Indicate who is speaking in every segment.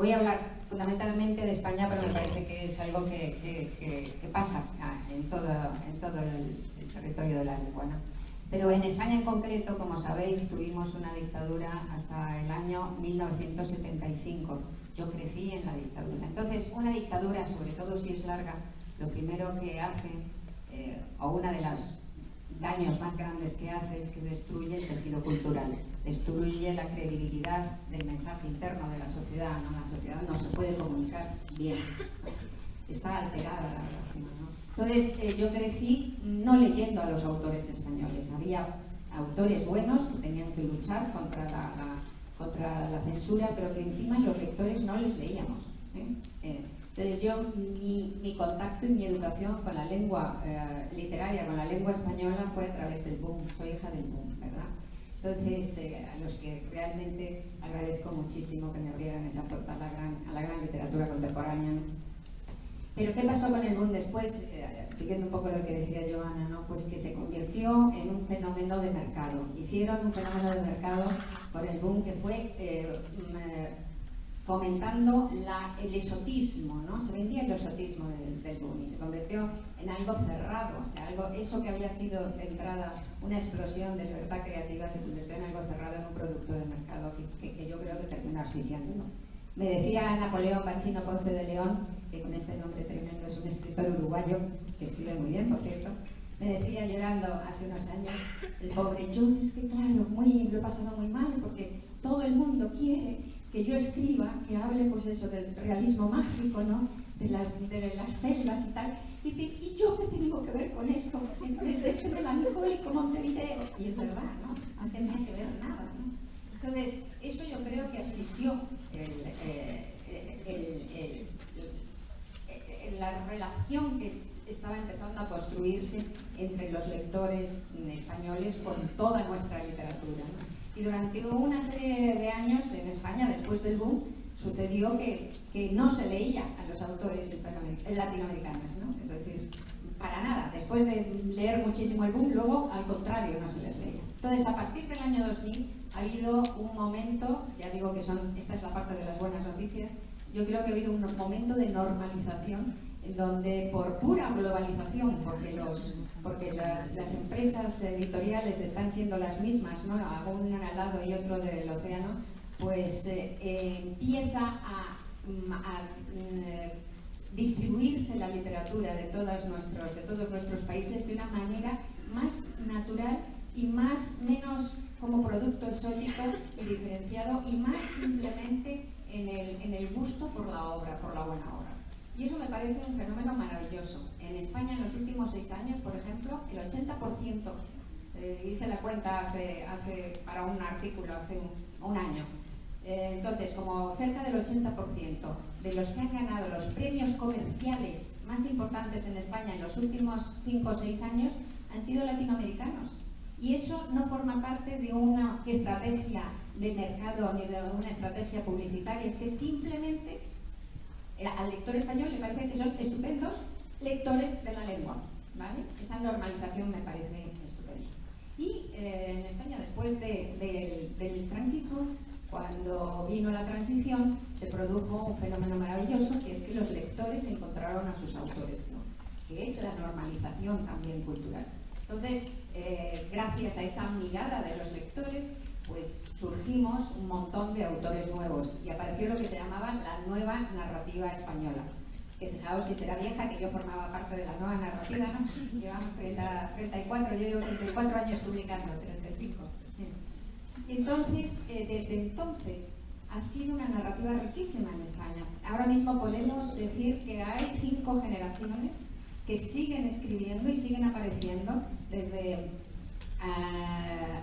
Speaker 1: Voy a hablar fundamentalmente de España, pero me parece que es algo que pasa en todo el territorio de la lengua, ¿no? Pero en España en concreto, como sabéis, tuvimos una dictadura hasta el año 1975. Yo crecí en la dictadura. Entonces, una dictadura, sobre todo si es larga, lo primero que hace, o una de los daños más grandes que hace, es que destruye el tejido cultural, destruye la credibilidad del mensaje interno de la sociedad, ¿no? La sociedad no se puede comunicar bien, está alterada la relación, ¿no? Entonces, yo crecí no leyendo a los autores españoles. Había autores buenos que tenían que luchar contra la censura, pero que encima los lectores no les leíamos, ¿eh? Entonces mi contacto y mi educación con la lengua literaria, con la lengua española, fue a través del boom. Soy hija del boom, ¿verdad? Entonces, a los que realmente agradezco muchísimo que me abrieran esa puerta a la gran literatura contemporánea, ¿no? Pero ¿qué pasó con el boom después? Siguiendo un poco lo que decía Joana, ¿no? Pues que se convirtió en un fenómeno de mercado. Hicieron un fenómeno de mercado con el boom que fue fomentando el esotismo, ¿no? Se vendía el esotismo del boom y se convirtió en algo cerrado, o sea, eso que había sido de entrada una explosión de libertad creativa se convirtió en algo cerrado, en un producto de mercado que yo creo que terminó asfixiando, ¿no? Me decía Napoleón Bachino Ponce de León, que con este nombre tremendo es un escritor uruguayo, que escribe muy bien, por cierto, me decía llorando hace unos años, el pobre, yo es que claro, lo he pasado muy mal, porque todo el mundo quiere que yo escriba, que hable pues eso del realismo mágico, ¿no? de las selvas y tal, y dice, ¿y yo qué tengo que ver con esto? Desde este melancólico Montevideo, y es verdad, ¿no? No tendría que ver nada, ¿no? Entonces, eso yo creo que asfixió la relación que estaba empezando a construirse entre los lectores españoles con toda nuestra literatura, ¿no? Y durante una serie de años en España, después del boom, sucedió que no se leía a los autores latinoamericanos, ¿no? Es decir, para nada. Después de leer muchísimo el boom, luego, al contrario, no se les leía. Entonces, a partir del año 2000, ha habido un momento, ya digo que esta es la parte de las buenas noticias, yo creo que ha habido un momento de normalización en donde por pura globalización, porque las empresas editoriales están siendo las mismas, ¿no? Una al lado y otro del océano, pues empieza a distribuirse la literatura de todos nuestros países de una manera más natural y menos como producto exótico y diferenciado, y más simplemente en el gusto por la obra, por la buena obra. Y eso me parece un fenómeno maravilloso. En España, en los últimos 6 años, por ejemplo, el 80%, hice la cuenta para un artículo hace un año, entonces, como cerca del 80% de los que han ganado los premios comerciales más importantes en España en los últimos 5 o 6 años han sido latinoamericanos. Y eso no forma parte de una estrategia de mercado ni de una estrategia publicitaria, es que simplemente al lector español le parece que son estupendos lectores de la lengua, ¿vale? Esa normalización me parece estupenda. Y en España, después del franquismo, cuando vino la transición, se produjo un fenómeno maravilloso, que es que los lectores encontraron a sus autores, ¿no? Que es la normalización también cultural. Entonces, gracias a esa mirada de los lectores, pues surgimos un montón de autores nuevos y apareció lo que se llamaba la nueva narrativa española. Que fijaos si será vieja, que yo formaba parte de la nueva narrativa, ¿no? Llevamos 34, yo llevo 34 años publicando, 35. Entonces, desde entonces, ha sido una narrativa riquísima en España. Ahora mismo podemos decir que hay 5 generaciones que siguen escribiendo y siguen apareciendo, desde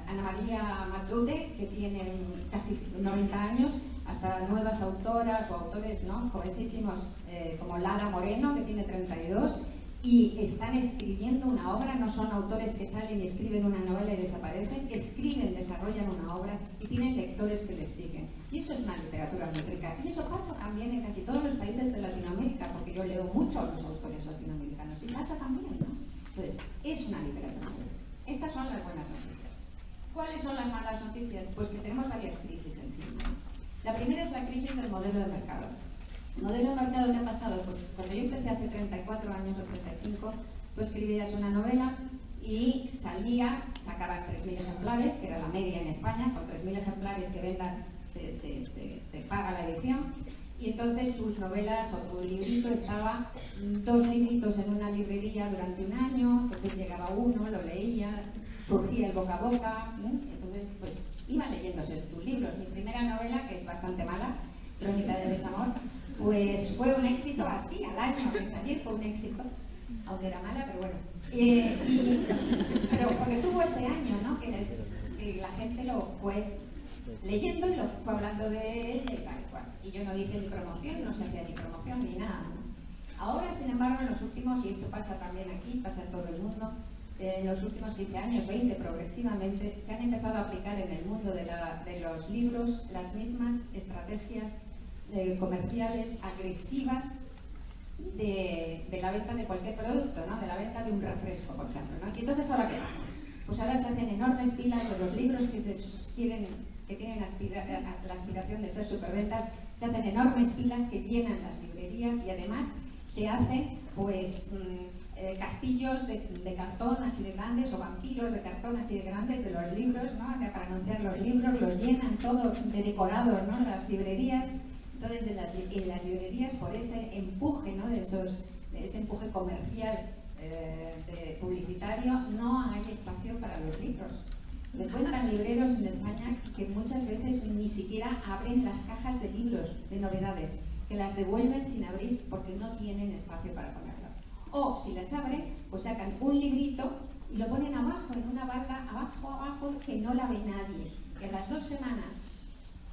Speaker 1: Ana María Matute, que tiene casi 90 años, hasta nuevas autoras o autores, ¿no?, jovencísimos, como Lara Moreno, que tiene 32, y están escribiendo una obra. No son autores que salen y escriben una novela y desaparecen, escriben, desarrollan una obra y tienen lectores que les siguen. Y eso es una literatura muy rica. Y eso pasa también en casi todos los países de Latinoamérica, porque yo leo mucho a los autores latinoamericanos, y pasa también, ¿no? Entonces, es una literatura muy rica. Estas son las buenas noticias. ¿Cuáles son las malas noticias? Pues que tenemos varias crisis encima. La primera es la crisis del modelo de mercado. El modelo de mercado que ha pasado, pues cuando yo empecé hace 34 años o 35, tú escribías una novela y sacabas 3.000 ejemplares, que era la media en España, con 3.000 ejemplares que vendas se paga la edición, y entonces tus novelas o tu librito estaba 2 libritos en una librería durante un año, entonces llegaba uno, lo leía, surgía el boca a boca, entonces pues iban leyéndose tus libros. Mi primera novela, que es bastante mala, Crónica de Desamor, pues fue un éxito así, al año de salir fue un éxito, aunque era mala, pero bueno. Pero porque tuvo ese año, ¿no? Que la gente lo fue leyendo y lo fue hablando de él y tal cual. Y yo no hice ni promoción, no se hacía ni promoción ni nada, ¿no? Ahora, sin embargo, en los últimos, y esto pasa también aquí, pasa en todo el mundo, en los últimos 15 años, 20 progresivamente, se han empezado a aplicar en el mundo de los libros las mismas estrategias comerciales agresivas de la venta de cualquier producto, ¿no? De la venta de un refresco, por ejemplo, ¿no? Y entonces, ¿ahora qué pasa? Pues ahora se hacen enormes pilas de los libros que tienen la aspiración de ser superventas, se hacen enormes pilas que llenan las librerías y además se hacen, pues, castillos de cartón así de grandes o vampiros de cartón así de grandes de los libros, ¿no? Para anunciar los libros, los llenan todo de decorados, ¿no? Las librerías. Entonces, en las librerías, por ese empuje, ¿no? de ese empuje comercial publicitario, no hay espacio para los libros. Me cuentan libreros en España que muchas veces ni siquiera abren las cajas de libros, de novedades, que las devuelven sin abrir porque no tienen espacio para ponerlas. O, si las abren, pues sacan un librito y lo ponen abajo, en una barra, abajo, que no la ve nadie. Y a las 2 semanas,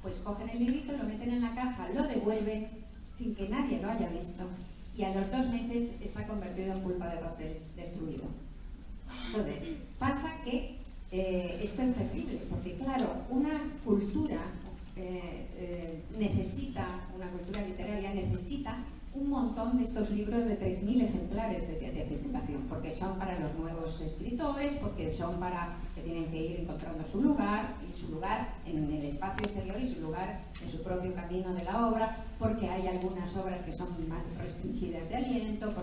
Speaker 1: pues cogen el librito, lo meten en la caja, lo devuelven sin que nadie lo haya visto y a los 2 meses está convertido en pulpa de papel destruido. Entonces, pasa que esto es terrible, porque claro, una cultura una cultura literaria necesita un montón de estos libros de 3.000 ejemplares de circulación, porque son para los nuevos escritores, porque son para que tienen que ir encontrando su lugar en el espacio exterior y su lugar en su propio camino de la obra, porque hay algunas obras que son más restringidas de aliento,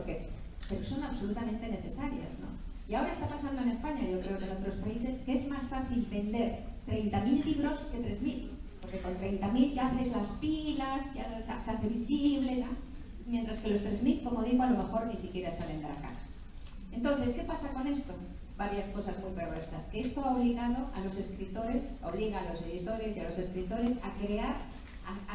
Speaker 1: pero son absolutamente necesarias, ¿no? Y ahora está pasando en España, yo creo que en otros países, que es más fácil vender 30.000 libros que 3.000, porque con 30.000 ya haces las pilas, ya se hace visible, ¿no? Mientras que los 3.000, como digo, a lo mejor ni siquiera salen de la caja. Entonces, ¿qué pasa con esto? Varias cosas muy perversas. Que esto ha obligado a los escritores, obliga a los editores y a los escritores a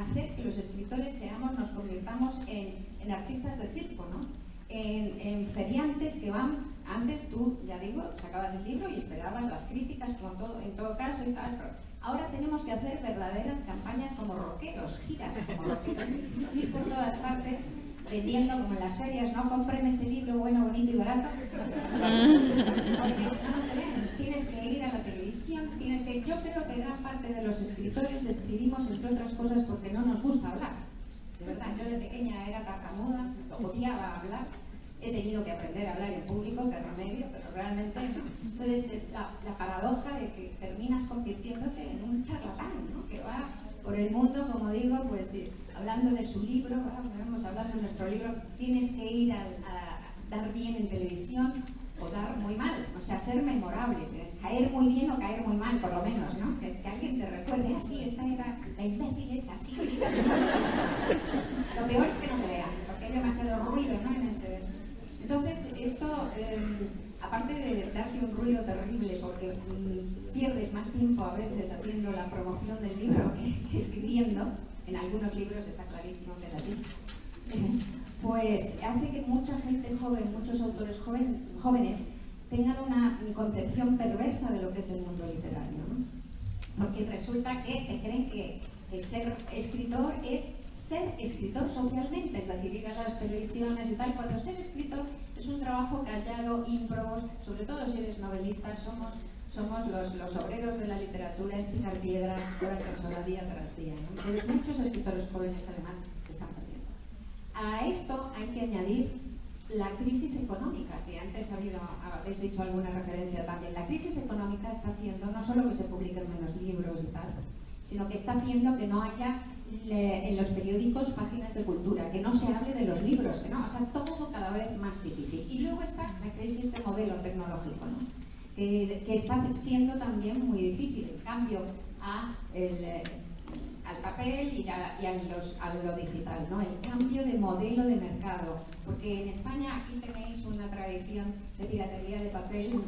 Speaker 1: hacer que los escritores nos convirtamos en artistas de circo, ¿no? En feriantes que van, antes tú, ya digo, sacabas el libro y esperabas las críticas en todo caso y tal, pero ahora tenemos que hacer verdaderas campañas como rockeros, giras como rockeros, ir por todas partes vendiendo como en las ferias, ¿no? Cómpreme este libro bueno, bonito y barato, porque si no, no te ven. Tienes que ir a la televisión, yo creo que gran parte de los escritores escribimos, entre otras cosas, porque no nos gusta hablar. De verdad, yo de pequeña era tartamuda, odiaba hablar, he tenido que aprender a hablar en público, qué remedio, pero realmente no. Entonces es la paradoja de que terminas convirtiéndote en un charlatán, ¿no? Que va por el mundo, como digo, pues hablando de su libro, vamos hablando de nuestro libro, tienes que ir a dar bien en televisión o dar muy mal, o sea, ser memorable, caer muy bien o caer muy mal, por lo menos, ¿no? Que alguien te recuerde, así, esta era la imbécil, es así. Lo peor es que no te vean, porque hay demasiado ruido, ¿no? Entonces, esto, aparte de darte un ruido terrible, porque pierdes más tiempo a veces haciendo la promoción del libro que escribiendo, en algunos libros está clarísimo que es así, pues hace que mucha gente joven, muchos autores jóvenes, tengan una concepción perversa de lo que es el mundo literario, ¿no? Porque resulta que se creen que ser escritor es ser escritor socialmente, es decir, ir a las televisiones y tal, cuando ser escritor es un trabajo callado, ímprobo, sobre todo si eres novelista, somos los obreros de la literatura, es picar piedra, hora tras hora, día tras día, ¿no? Entonces, muchos escritores jóvenes además se están perdiendo. A esto hay que añadir la crisis económica, que antes habéis dicho alguna referencia también. La crisis económica está haciendo no solo que se publiquen menos libros y tal, sino que está haciendo que no haya en los periódicos páginas de cultura, que no se hable de los libros, que no, o sea, todo cada vez más difícil. Y luego está la crisis de modelo tecnológico, ¿no? Que está siendo también muy difícil, el cambio al papel y a lo digital, ¿no? El cambio de modelo de mercado, porque en España aquí tenéis una tradición de piratería de papel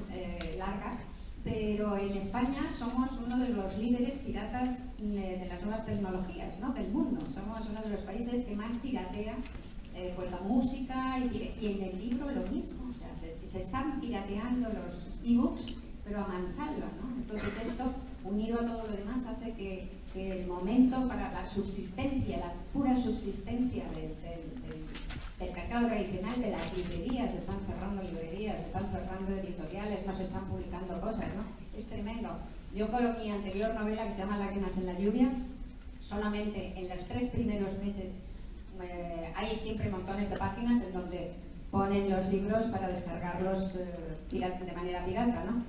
Speaker 1: larga, pero en España somos uno de los líderes piratas de las nuevas tecnologías, ¿no? Del mundo. Somos uno de los países que más piratea pues la música y en el libro lo mismo. O sea, se están pirateando los ebooks, pero a mansalva, ¿no? Entonces esto, unido a todo lo demás, hace que el momento para la subsistencia, la pura subsistencia del mercado tradicional, de las librerías, se están cerrando librerías, se están cerrando editoriales, no se están publicando cosas, ¿no? Es tremendo. Yo con mi anterior novela, que se llama Lágrimas en la lluvia, solamente en los 3 primeros meses hay siempre montones de páginas en donde ponen los libros para descargarlos de manera pirata, ¿no?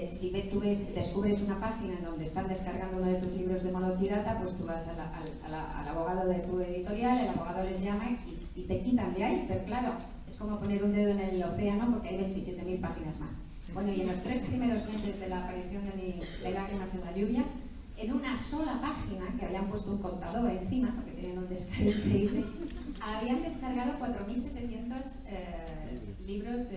Speaker 1: Si tú descubres una página en donde están descargando uno de tus libros de modo pirata, pues tú vas al abogado de tu editorial, el abogado les llama y te quitan de ahí, pero claro, es como poner un dedo en el océano porque hay 27.000 páginas más. Bueno, y en los 3 primeros meses de la aparición de Lágrimas en la lluvia, en una sola página, que habían puesto un contador encima, porque tienen un descargo increíble, habían descargado 4.700 libros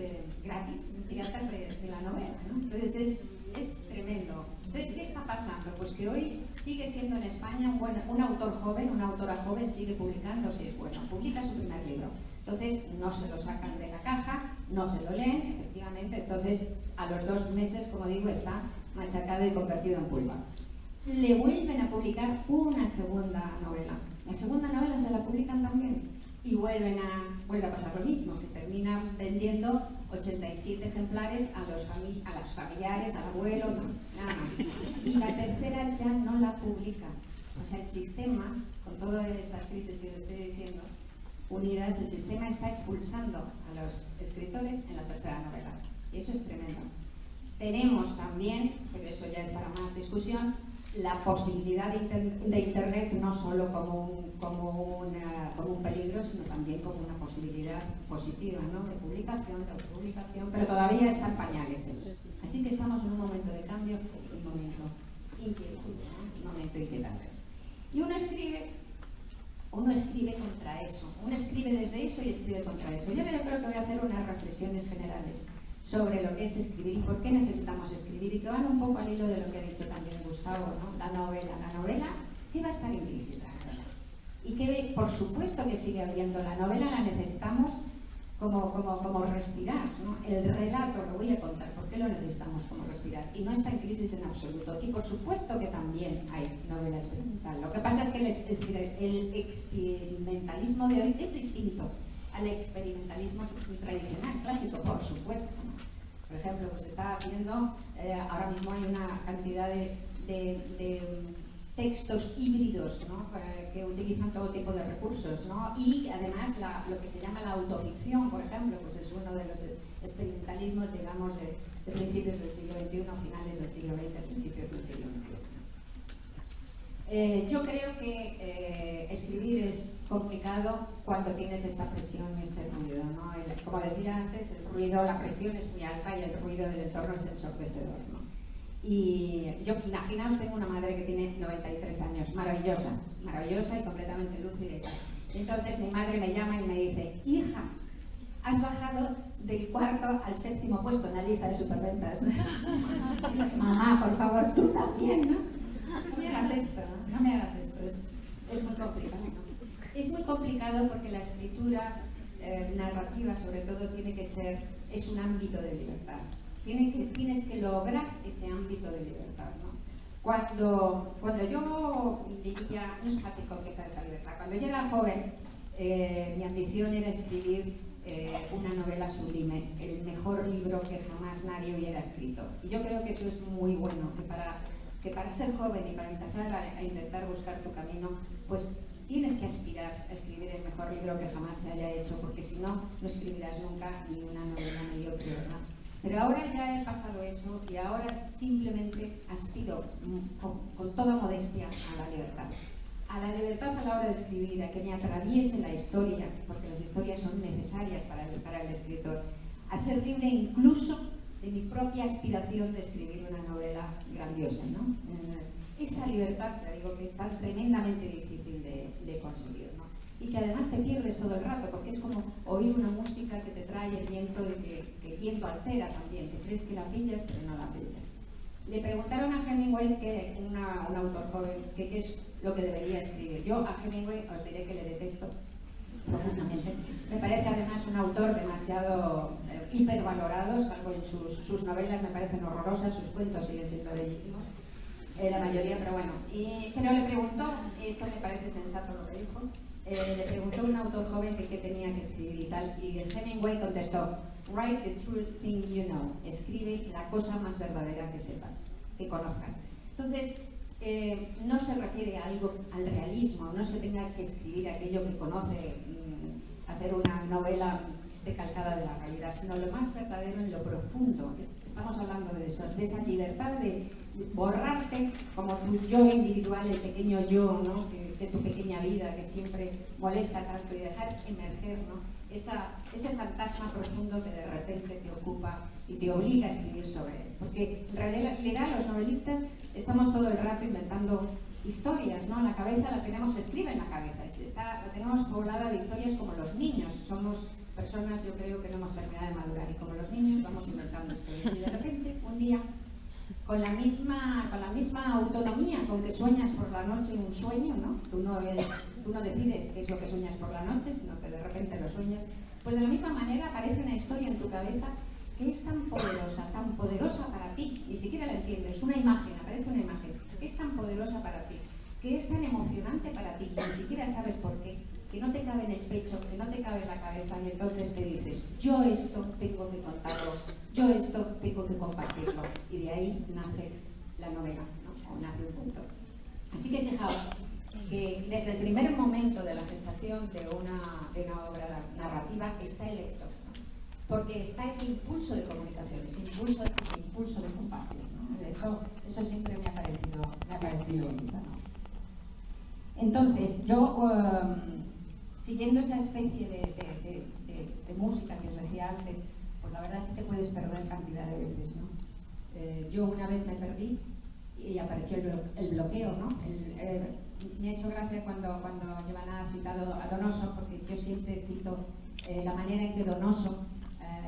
Speaker 1: gratis, piratas de la novela, ¿no? Entonces es tremendo. Entonces, ¿qué está pasando? Pues que hoy sigue siendo en España un autor joven, una autora joven sigue publicando, si es bueno, publica su primer libro. Entonces no se lo sacan de la caja, no se lo leen, efectivamente, entonces a los 2 meses, como digo, está machacado y convertido en pulpa. Le vuelven a publicar una segunda novela. La segunda novela se la publican también y vuelve a pasar lo mismo, que terminan vendiendo 87 ejemplares a las familiares, al abuelo, no, nada más. Y la tercera ya no la publica. O sea, el sistema, con todas estas crisis que os estoy diciendo, unidas, el sistema está expulsando a los escritores en la tercera novela. Y eso es tremendo. Tenemos también, pero eso ya es para más discusión, la posibilidad de Internet no solo como un peligro, sino también como una posibilidad positiva, ¿no? De publicación, de autopublicación, pero todavía está en pañales eso. Así que estamos en un momento de cambio, un momento inquietante, ¿no? Un momento inquietante. Y uno escribe contra eso, uno escribe desde eso y escribe contra eso. Yo creo que voy a hacer unas reflexiones generales sobre lo que es escribir y por qué necesitamos escribir, y que van un poco al hilo de lo que ha dicho también Gustavo, ¿no? La novela, ¿qué va a estar en crisis la novela? Y que por supuesto que sigue habiendo, la novela la necesitamos como respirar, ¿no? El relato, lo voy a contar, ¿por qué lo necesitamos como respirar? Y no está en crisis en absoluto. Y por supuesto que también hay novela experimental. Lo que pasa es que el experimentalismo de hoy es distinto al experimentalismo tradicional, clásico, por supuesto, ¿no? Por ejemplo, pues está haciendo, ahora mismo hay una cantidad de textos híbridos, ¿no? Que utilizan todo tipo de recursos, ¿no? Y además lo que se llama la autoficción, por ejemplo, pues es uno de los experimentalismos, digamos, de principios del siglo XXI, finales del siglo XX, principios del siglo XXI. Yo creo que escribir es complicado cuando tienes esta presión y este ruido, ¿no? Como decía antes, el ruido, la presión es muy alta y el ruido del entorno es ensordecedor, ¿no? Y yo, imaginaos, tengo una madre que tiene 93 años, maravillosa y completamente lúcida y tal. Entonces mi madre me llama y me dice: hija, has bajado del 4º al 7º puesto en la lista de superventas. Mamá, por favor, tú también, ¿no? No me hagas esto, ¿no? No me hagas esto, es muy complicado, ¿no? Es muy complicado porque la escritura narrativa, sobre todo, es un ámbito de libertad. Tienes que lograr ese ámbito de libertad, ¿no? Cuando yo vivía, no es fácil conquistar esa libertad. Cuando yo era joven, mi ambición era escribir una novela sublime, el mejor libro que jamás nadie hubiera escrito. Y yo creo que eso es muy bueno, que para ser joven y para empezar a intentar buscar tu camino, pues tienes que aspirar a escribir el mejor libro que jamás se haya hecho, porque si no, no escribirás nunca ni una novela mediocre, ¿verdad? Pero ahora ya he pasado eso y ahora simplemente aspiro con toda modestia a la libertad. a la libertad a la hora de escribir, a que me atraviese la historia, porque las historias son necesarias para el escritor, a ser libre incluso de mi propia aspiración de escribir una novela grandiosa, ¿no? Esa libertad, te digo, que es tan tremendamente difícil de conseguir, ¿no? Y que además te pierdes todo el rato, porque es como oír una música que te trae el viento y que el viento altera también, te crees que la pillas, pero no la pillas. Le preguntaron a Hemingway, un autor joven, qué es lo que debería escribir. Yo a Hemingway os diré que le detesto profundamente. Me parece además un autor demasiado hipervalorado, salvo en sus novelas me parecen horrorosas, sus cuentos siguen siendo bellísimos, la mayoría, pero bueno. Pero le preguntó, esto me parece sensato lo que dijo, le preguntó a un autor joven qué tenía que escribir y tal, y Hemingway contestó: "Write the truest thing you know", escribe la cosa más verdadera que sepas, que conozcas. Entonces, no se refiere a algo, al realismo, no es que tenga que escribir aquello que conoce, hacer una novela que esté calcada de la realidad, sino lo más verdadero en lo profundo. Estamos hablando de eso, de esa libertad de borrarte como tu yo individual, el pequeño yo, ¿no? de tu pequeña vida que siempre molesta tanto, y dejar emerger, ¿no? ese fantasma profundo que de repente te ocupa y te obliga a escribir sobre él. Porque en realidad los novelistas estamos todo el rato inventando historias, ¿no? La cabeza la tenemos, se escribe en la cabeza, la tenemos poblada de historias como los niños. Somos personas, yo creo, que no hemos terminado de madurar, y como los niños vamos inventando historias. Y de repente, un día, con la misma autonomía con que sueñas por la noche un sueño, ¿no? Tú no decides qué es lo que sueñas por la noche, sino que de repente lo sueñas. Pues de la misma manera aparece una historia en tu cabeza que es tan poderosa para ti, ni siquiera la entiendes, una imagen, aparece una imagen, que es tan poderosa para ti, que es tan emocionante para ti, y ni siquiera sabes por qué, que no te cabe en el pecho, que no te cabe en la cabeza, y entonces te dices: yo esto tengo que contarlo, yo esto tengo que compartirlo, y de ahí nace la novela, ¿no? O nace un cuento. Así que fijaos que desde el primer momento de la gestación de una obra narrativa está el lector, ¿no? Porque está ese impulso de comunicación, ese impulso de compartir, ¿no? Eso siempre me ha parecido bonito, ¿no? Entonces, yo, siguiendo esa especie de música que os decía antes, pues la verdad es que te puedes perder cantidad de veces, ¿no? Yo una vez me perdí y apareció el bloqueo, ¿no? Me ha hecho gracia cuando Giovanna ha citado a Donoso, porque yo siempre cito la manera en que Donoso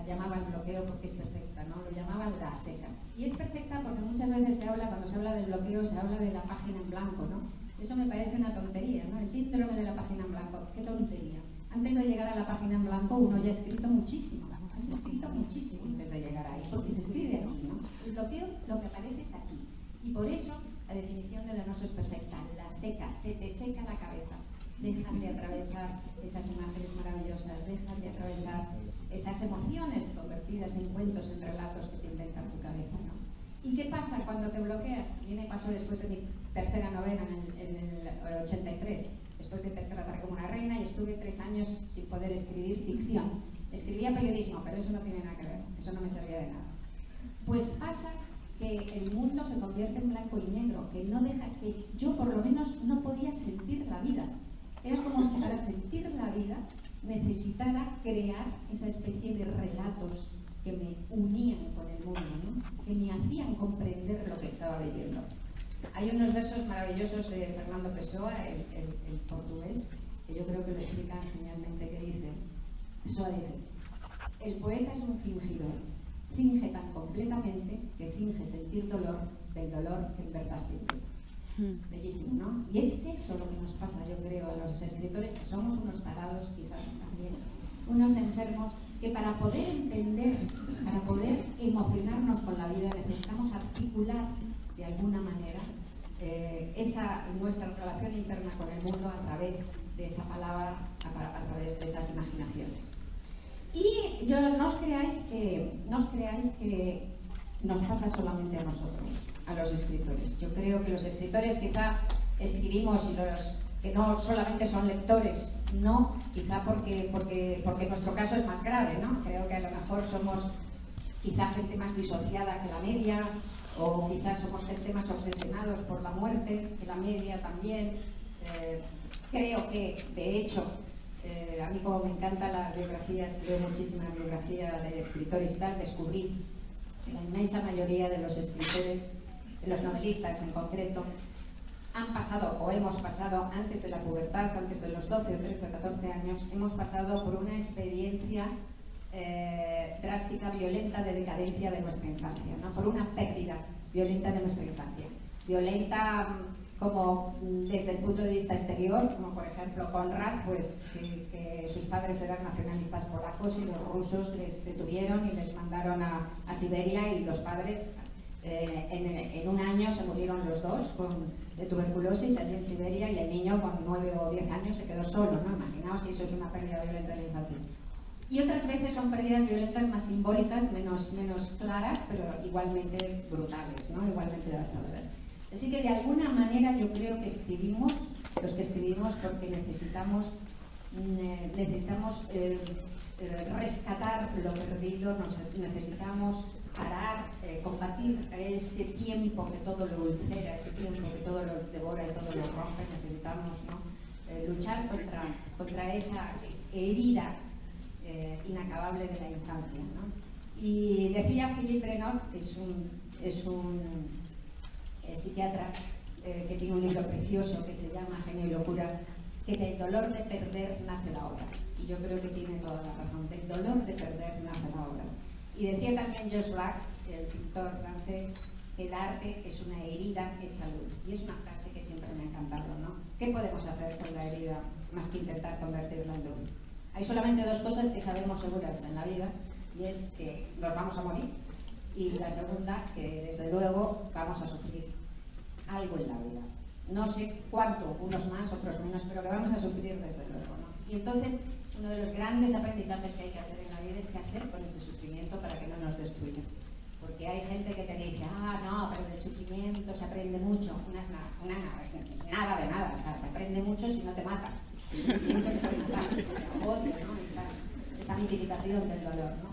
Speaker 1: llamaba el bloqueo, porque es perfecta, ¿no? Lo llamaba la seca. Y es perfecta porque muchas veces cuando se habla del bloqueo, se habla de la página en blanco, ¿no? Eso me parece una tontería, ¿no? El síndrome de la página en blanco, qué tontería. Antes de llegar a la página en blanco, uno ya ha escrito muchísimo. Has escrito muchísimo antes de llegar ahí, porque se escribe aquí, ¿no? El bloqueo, lo que aparece es aquí. Y por eso la definición de Donoso es perfecta. La seca, se te seca la cabeza. Dejan de atravesar esas imágenes maravillosas, dejan de atravesar esas emociones convertidas en cuentos, en relatos que te inventan tu cabeza, ¿no? ¿Y qué pasa cuando te bloqueas? A mí me pasó después de mi tercera novela en el 83, después de Tratar como una reina, y estuve 3 años sin poder escribir ficción. Escribía periodismo, pero eso no tiene nada que ver, eso no me servía de nada. Pues pasa que el mundo se convierte en blanco y negro, que no dejas que... Yo por lo menos no podía sentir la vida. Era como si para sentir la vida necesitara crear esa especie de relatos que me unían con el mundo, ¿no? Que me hacían comprender lo que estaba viviendo. Hay unos versos maravillosos de Fernando Pessoa, el portugués, que yo creo que lo explican genialmente, que dice, Pessoa dice: el poeta es un fingidor, finge tan completamente que finge sentir dolor del dolor que en verdad siente. Bellísimo, ¿no? Y es eso lo que nos pasa, yo creo, a los escritores, que somos unos tarados, quizás también, unos enfermos, que para poder entender, para poder emocionarnos con la vida, necesitamos articular de alguna manera nuestra relación interna con el mundo a través de esa palabra, a través de esas imaginaciones. Y no os creáis que nos pasa solamente a nosotros, a los escritores. Yo creo que los escritores quizá escribimos, y los que no solamente son lectores, no, quizá porque nuestro caso es más grave, ¿no? Creo que a lo mejor somos quizá gente más disociada que la media, o quizás somos gente más obsesionados por la muerte que la media también, Creo que, de hecho, a mí como me encantan las biografías, leo muchísimas biografías de escritores y tal, descubrí que la inmensa mayoría de los escritores, de los novelistas en concreto, han pasado o hemos pasado antes de la pubertad, antes de los 12 o 13 o 14 años, hemos pasado por una experiencia drástica, violenta, de decadencia de nuestra infancia, ¿no? Por una pérdida violenta de nuestra infancia. Violenta como desde el punto de vista exterior, como por ejemplo Konrad, pues que sus padres eran nacionalistas polacos y los rusos les detuvieron y les mandaron a Siberia, y los padres en un año se murieron los dos de tuberculosis allí en Siberia, y el niño con 9 o 10 años se quedó solo, ¿no? Imaginaos si eso es una pérdida violenta de la infancia. Y otras veces son pérdidas violentas más simbólicas, menos claras, pero igualmente brutales, ¿no? Igualmente devastadoras. Así que de alguna manera yo creo que escribimos, los que escribimos, porque necesitamos rescatar lo perdido, necesitamos parar, combatir ese tiempo que todo lo ulcera, ese tiempo que todo lo devora y todo lo rompe. Necesitamos, ¿no? Luchar contra esa herida inacabable de la infancia, ¿no? Y decía Philippe Renaud, que es un psiquiatra que tiene un libro precioso que se llama Genio y Locura, que del dolor de perder nace la obra. Y yo creo que tiene toda la razón, del dolor de perder nace la obra. Y decía también Georges Braque, el pintor francés, que el arte es una herida hecha luz. Y es una frase que siempre me ha encantado, ¿no? ¿Qué podemos hacer con la herida más que intentar convertirla en luz? Hay solamente dos cosas que sabemos seguras en la vida, y es que nos vamos a morir, y la segunda, que desde luego vamos a sufrir algo en la vida. No sé cuánto, unos más, otros menos, pero que vamos a sufrir desde luego, ¿no? Y entonces, uno de los grandes aprendizajes que hay que hacer en la vida es qué hacer con ese sufrimiento para que no nos destruya. Porque hay gente que te dice, no, pero del sufrimiento se aprende mucho. Nada de nada, o sea, se aprende mucho si no te mata. El sufrimiento te puede matar, odio, ¿no? Esta mitificación del dolor, ¿no?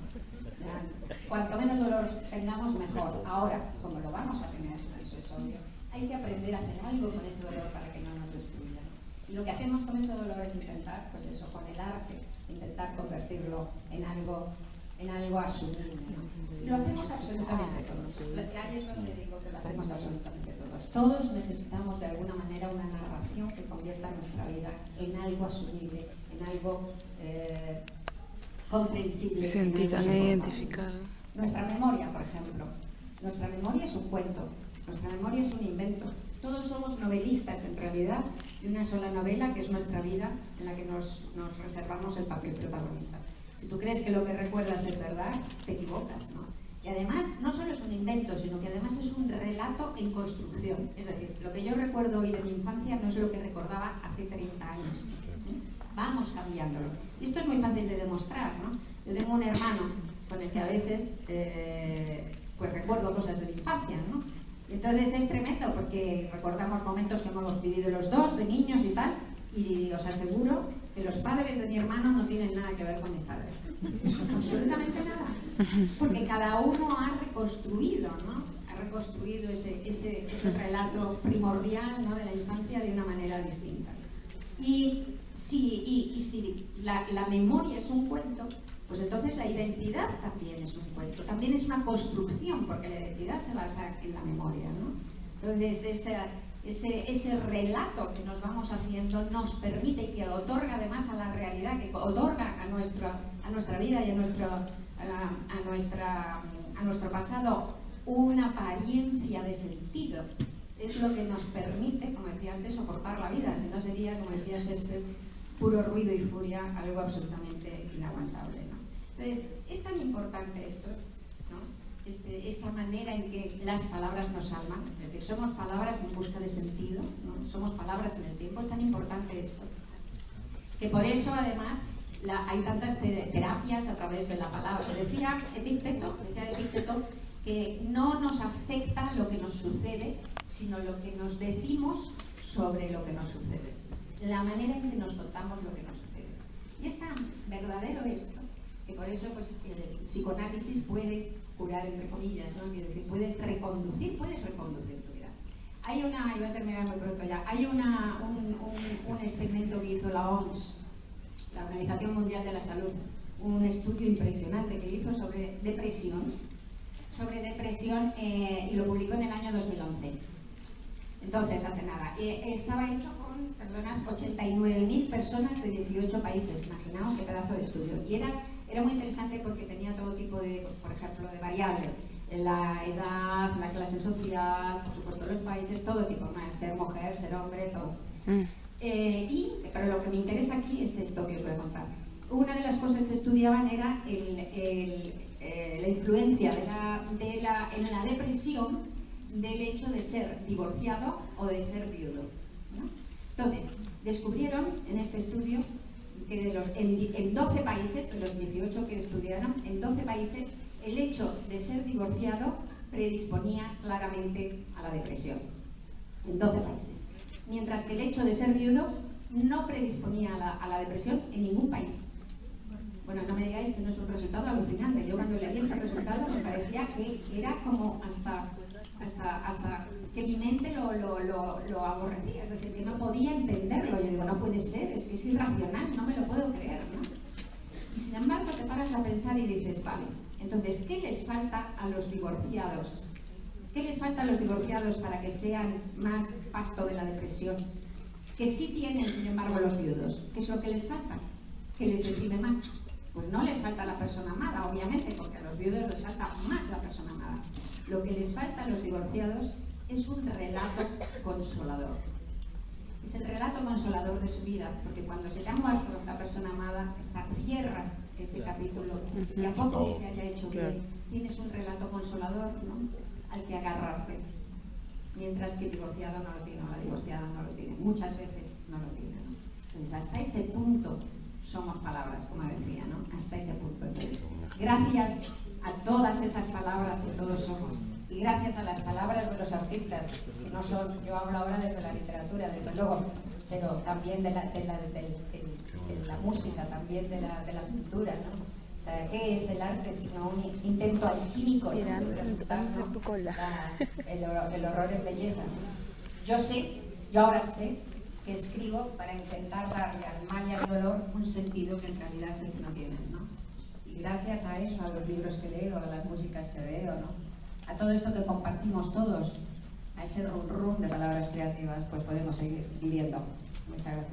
Speaker 1: Cuanto menos dolor tengamos, mejor. Ahora, como lo vamos a tener, eso es obvio, hay que aprender a hacer algo con ese dolor para que no nos destruya. Y lo que hacemos con ese dolor es intentar, pues eso, con el arte, intentar convertirlo en algo asumible, ¿no? Y lo hacemos absolutamente todos. Ahí es donde digo que lo hacemos absolutamente todos. Todos necesitamos de alguna manera una narración que convierta nuestra vida en algo asumible, en algo comprensible.
Speaker 2: Me sentí tan identificada.
Speaker 1: Nuestra memoria, por ejemplo. Nuestra memoria es un cuento. Nuestra memoria es un invento. Todos somos novelistas, en realidad, de una sola novela, que es nuestra vida, en la que nos reservamos el papel protagonista. Si tú crees que lo que recuerdas es verdad, te equivocas, ¿no? Y además, no solo es un invento, sino que además es un relato en construcción. Es decir, lo que yo recuerdo hoy de mi infancia no es lo que recordaba hace 30 años. Vamos cambiándolo. Y esto es muy fácil de demostrar, ¿no? Yo tengo un hermano con el que a veces pues recuerdo cosas de mi infancia, ¿no? Y entonces es tremendo porque recordamos momentos que hemos vivido los dos, de niños y tal, y os aseguro que los padres de mi hermano no tienen nada que ver con mis padres. Absolutamente nada. Porque cada uno ha reconstruido, ¿no? Ha reconstruido ese relato primordial, ¿no? De la infancia de una manera distinta. Y si la memoria es un cuento, pues entonces la identidad también es un cuento, también es una construcción, porque la identidad se basa en la memoria, ¿no? Entonces ese relato que nos vamos haciendo nos permite y que otorga además a la realidad, que otorga a nuestra vida y a nuestro pasado una apariencia de sentido. Es lo que nos permite, como decía antes, soportar la vida, si no sería, como decía Shakespeare, puro ruido y furia, algo absolutamente inaguantable, ¿no? Entonces, es tan importante esto, ¿no? Esta manera en que las palabras nos salvan, es decir, somos palabras en busca de sentido, ¿no? Somos palabras en el tiempo, es tan importante esto, que por eso además hay tantas terapias a través de la palabra. Decía Epicteto que no nos afecta lo que nos sucede, sino lo que nos decimos sobre lo que nos sucede, la manera en que nos contamos lo que nos sucede. Y es tan verdadero esto, que por eso pues, el psicoanálisis puede curar, entre comillas, ¿no? Quiero decir, puedes reconducir tu vida. Hay una, y voy a terminar muy pronto ya, hay un experimento que hizo la OMS, la Organización Mundial de la Salud, un estudio impresionante que hizo sobre depresión, y lo publicó en el año 2011. Entonces, hace nada. Estaba hecho con, perdonad, 89.000 personas de 18 países. Imaginaos qué pedazo de estudio. Y era muy interesante porque tenía todo tipo de, pues, por ejemplo, de variables. La edad, la clase social, por supuesto los países, todo tipo más, ser mujer, ser hombre, todo. Pero lo que me interesa aquí es esto que os voy a contar. Una de las cosas que estudiaban era la influencia en la depresión del hecho de ser divorciado o de ser viudo, ¿no? Entonces, descubrieron en este estudio que en 12 países, de los 18 que estudiaron, en 12 países el hecho de ser divorciado predisponía claramente a la depresión, en 12 países. Mientras que el hecho de ser viudo no predisponía a la depresión en ningún país. Bueno, no me digáis que no es un resultado alucinante. Yo cuando leí este resultado me parecía que era como hasta que mi mente lo aborrecía, es decir, que no podía entenderlo. Yo digo, no puede ser, es que es irracional, no me lo puedo creer, ¿no? Y sin embargo te paras a pensar y dices, vale, entonces, ¿qué les falta a los divorciados? ¿Qué les falta a los divorciados para que sean más pasto de la depresión? Que sí tienen, sin embargo, los viudos. ¿Qué es lo que les falta? ¿Que les deprime más? Pues no les falta la persona amada, obviamente, porque a los viudos les falta más la persona amada. Lo que les falta a los divorciados es un relato consolador. Es el relato consolador de su vida, porque cuando se te ha muerto la persona amada, cierras ese capítulo y a poco que se haya hecho bien, tienes un relato consolador, ¿no?, al que agarrarte. Mientras que el divorciado no lo tiene, o la divorciada no lo tiene. Muchas veces no lo tiene, ¿no? Entonces, hasta ese punto somos palabras, como decía, ¿no? Hasta ese punto. Entonces, gracias a todas esas palabras que todos somos, y gracias a las palabras de los artistas, que no son, yo hablo ahora desde la literatura, desde luego, pero también de la música, también de la cultura, ¿no? O sea, ¿qué es el arte sino un intento alquímico, ¿no?, de transmutar, ¿no?, el horror en belleza, ¿no? Yo ahora sé que escribo para intentar darle al mal y al dolor un sentido que en realidad es el que no tienen, ¿no? Y gracias a eso, a los libros que leo, a las músicas que veo, ¿no?, a todo esto que compartimos todos, a ese rum rum de palabras creativas, pues podemos seguir viviendo. Muchas gracias.